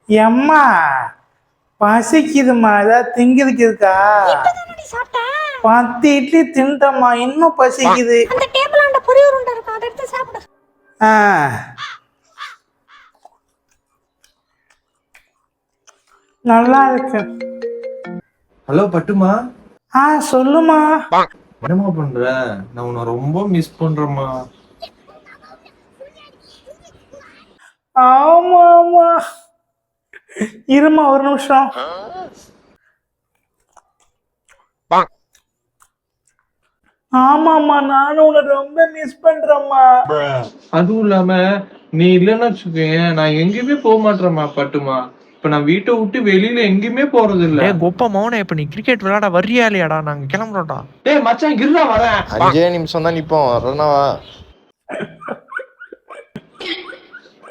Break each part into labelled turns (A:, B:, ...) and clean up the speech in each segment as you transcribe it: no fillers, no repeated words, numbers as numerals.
A: எம்மா பசிக்குதுமா, ஏதாவது திங்கிறதுக்கு இருக்கா? 10 இட்லி தின்ட்டம்மா, இன்னும் பசிக்குது. ஆ நல்லா இருக்கு.
B: ஹலோ பட்டுமா.
A: சொல்லுமா.
B: என்னம்மா பண்ற? நான் உன்னை ரொம்ப மிஸ் பண்றேம்மா.
A: ஆமா ஆமா, இருமா ஒரு நிமிஷம். ஆமாம்மா, நானும் உன்னை ரொம்ப மிஸ் பண்றேம்மா.
B: அதுவும் இல்லாம நீ இல்லைன்னு வச்சுக்கேன், நான் எங்கேயுமே போக மாட்டேறேம்மா பட்டுமா. இப்ப நான் வீட்டை விட்டு வெளியில எங்கேயுமே போறது இல்ல.
C: கோப்பா மௌன, இப்ப நீ கிரிக்கெட் விளையாட வர்றியா இல்லையாடா? நாங்க கிளம்புறோம்டா.
B: டேய் மச்சான், இருடா வரேன்.
D: 5 நிமிஷம் தான் நிப்போம். வரணும்வா?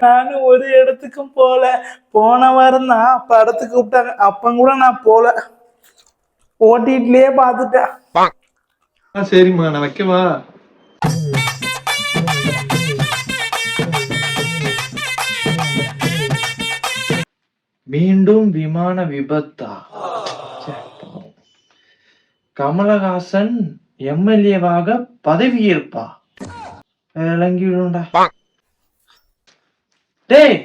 A: நானும் ஒரு இடத்துக்கும் போல. போன வாரம் தான் படத்துக்கு கூப்பிட்டாங்க, அப்ப கூட நான் போல. ஓட்டிட்டுலயே பாத்துட்டேன்.
B: சரிம்மா, நான் வைக்கவா? மீண்டும் விமான விபத்தா? கமலஹாசன் எம்எல்ஏவாக பதவியேற்பா? விளங்கிடும்டா. டேய்,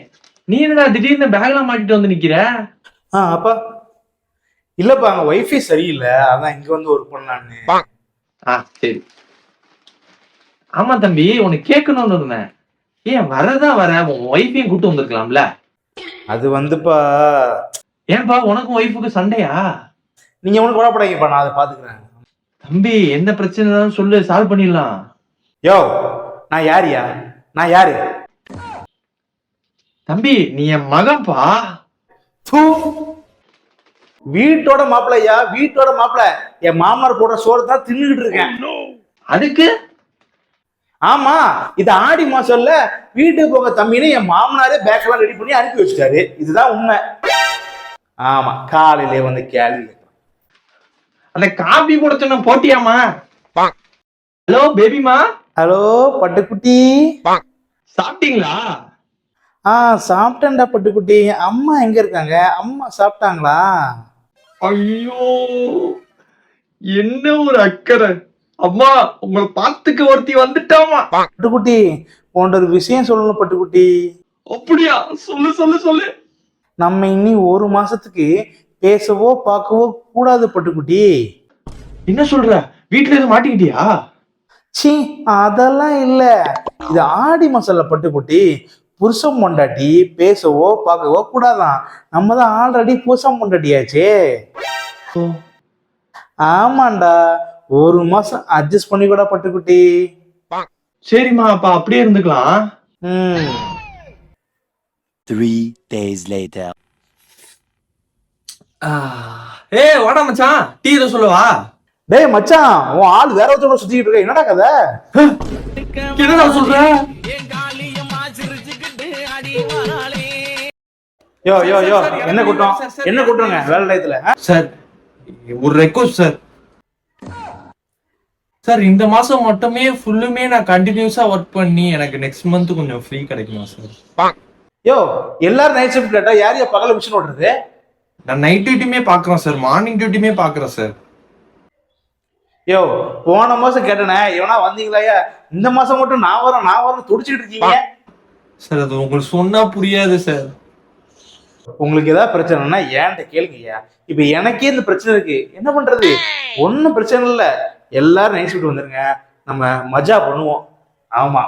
B: நீ என்னடா திடீர்னு பேக்லாம் மாட்டிட்டு வந்து நிக்கிற?
A: அப்பா இல்லப்பா, அங்க வைஃபை சரியில்லை, அதான் இங்க வந்து ஒர்க் பண்ணலான்னு.
B: சரி. ஆமா தம்பி, உனக்கு கேட்கணும்னு இருந்தேன். ஏன் வரதான் வர, உன் ஒய்ஃபையும் கூட்டு வந்திருக்கலாம்ல?
A: அது வந்துப்பா.
B: ஏன்பா, உனக்கும் ஒய்ஃபுக்கு சண்டையா?
A: நீங்க ஒண்ணு கவலைப்படாதீங்கப்பா, நான் அதை பாத்துக்கிறேன்.
B: தம்பி, என்ன பிரச்சனை சொல்லு, சால்வ் பண்ணிடலாம்.
A: யோ, நான் யாரியா? நான் யாரு?
B: தம்பி, நீ என் மகன்பா.
A: வீட்டோட மாப்பிள்ளையா, வீட்டோட மாப்பிள்ள. என் மாமனார் போடுற சோறு தான் தின்னுகிட்டு இருக்கேன்.
B: அதுக்கு?
A: ஆமா, இது ஆடி மாசம்ல. வீட்டுக்கு போக தம்பின்னு என் மாமனாரே பேக் எல்லாம் ரெடி பண்ணி அனுப்பி வச்சுட்டாரு. இதுதான் உண்மை. ஆமா, காலையிலே வந்து கேள்வி.
B: அந்த காபி கூட சொன்ன போட்டியாமா? ஹலோ பேபிமா.
A: ஹலோ பட்டுக்குட்டி,
B: சாப்பிட்டீங்களா?
A: சாப்பிட்டேன்டா பட்டுக்குட்டி. அம்மா எங்க இருக்காங்க? அம்மா சாப்பிட்டாங்களா?
B: ஐயோ, என்ன ஒரு அக்கறை. அம்மா, உங்களை பார்த்துக்க ஒருத்தி வந்துட்டாமா.
A: பட்டுக்குட்டி, உன்ட ஒரு விஷயம் சொல்லணும் பட்டுக்குட்டி.
B: அப்படியா? சொல்லு சொல்லு சொல்லு.
A: நம்ம இனி 1 மாசத்துக்கு பேசவோ பார்க்கவோ கூடாது பட்டுக்குட்டி.
B: என்ன சொல்ற? வீட்டுல எதுவும் மாட்டிக்கிட்டியா?
A: சி, அதெல்லாம் இல்ல. இது ஆடி மாசம்ல பட்டுக்குட்டி. புருஷம் பொண்டாட்டி பேசவோ பார்க்கவோ கூடாதான். நம்ம தான் ஆல்ரெடி புருஷம் பொண்டாட்டியாச்சே. ஆமாண்டா, 1 மாசம் அட்ஜஸ்ட் பண்ணி கூட பட்டுக்குட்டி.
B: சரிம்மா, அப்ப அப்படியே இருந்துக்கலாம்.
E: 3 days later.
B: ஏய் வாடா மச்சான், டீ இத சொல்லவா?
A: டேய் மச்சான், உன் ஆள் வேற ஒருத்தரோட சுத்திக்கிட்டு இருக்க, என்னடா கதை?
B: என்னடா சொல்ற?
A: யோ யோ யோ, என்ன கூட்டம்? என்ன கூட்டங்க வேலை டயத்துல?
B: சார், ஒரு ரெக்வஸ்ட் சார். சார், இந்த மாசம் மட்டுமே ஃபுல்லுமே நான் கண்டினியூஸா ஒர்க் பண்ணி எனக்கு நெக்ஸ்ட் மந்த் கொஞ்சம் ஃப்ரீ கிடைக்குமா சார்?
A: யோ, எல்லாரும் நைட் ஷிஃப்ட் கேட்டா யார் யா பகல மிஷின் ஓடுறது?
B: நான் நைட் டியூட்டியுமே பாக்குறேன் சார், மார்னிங் டியூட்டியுமே பாக்குறேன் சார்.
A: யோ, போன மாசம் கேட்டனே, இவனா வந்தீங்களாயா? இந்த மாசம் மட்டும் நான் வரேன் துடிச்சிட்டு இருக்கீங்க.
B: சார், அது உங்களுக்கு சொன்னா புரியாது சார்.
A: உங்களுக்கு ஏதாவது பிரச்சனைனா ஏன்ட்ட கேளுங்கய்யா. இப்ப எனக்கே இந்த பிரச்சனை இருக்கு, என்ன பண்றது? ஒன்னும் பிரச்சனை இல்ல, எல்லாரும் நைட் ஷிஃப்ட் வந்துருங்க, நம்ம மஜா பண்ணுவோம். ஆமா,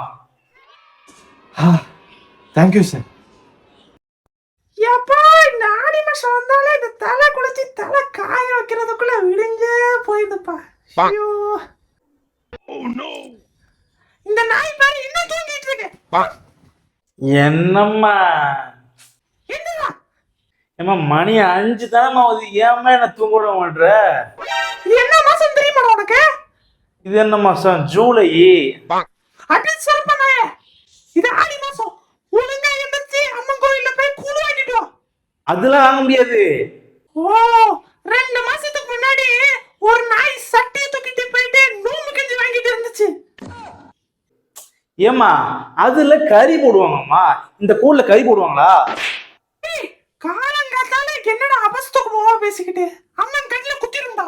B: தேங்க்யூ சார்.
C: எப்பா, இந்த ஆடி மாசம் வந்தாலே இந்த தலை குளிச்சு தலை காய வைக்கிறதுக்குள்ள விடிஞ்சே போயிடுப்பா. ஐயோ, இந்த நாய் பாரு இன்னும் தூங்கிட்டு இருக்கு.
A: என்னம்மா?
C: என்னடா?
A: ஏமா, மணி 5 தானே ஆகுது, ஏமா என்ன தூங்க விட மாட்ற?
C: இது என்ன மாசம் தெரியுமா உனக்கு?
A: இது என்ன மாசம்? ஜூலை.
C: அப்படி சொல்றேன், இது ஆடி மாசம். ஒழுங்கா எந்திரிச்சு அம்மன் கோயில்ல போய் கூழ் வாங்கிட்டு வா.
A: அதெல்லாம் வாங்க முடியாது.
C: ஓ, 2 மாசத்துக்கு முன்னாடி ஒரு நாய் சட்டியை தூக்கிட்டு போயிட்டு நோம்பு கஞ்சி வாங்கிட்டு இருந்துச்சு.
A: ஏமா, அதுல கறி போடுவாங்கம்மா, இந்த கூழ்ல கறி போடுவாங்களா?
C: காலங்காத்தால என்னடா அபஸ்தகமா பேசிக்கிட்டு அம்மன் கண்ணுல குத்திருந்தா.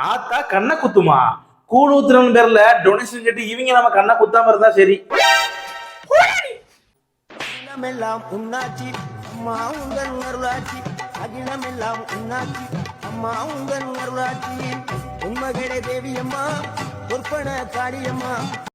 A: ஆத்தா கண்ணை குத்துமா? கூழ் ஊத்துறவன் பேர்ல டொனேஷன் கேட்டு இவங்க நம்ம கண்ணை குத்தாம இருந்தா சரி.
F: அகிலமெல்லாம் உன்னாட்சி அம்மா உங்கள் அருளாட்சி, அகிலமெல்லாம் உன்னாட்சி அம்மா உங்கள் அருளாட்சி, உண்மகளே தேவியம்மா பொற்பன காளியம்மா.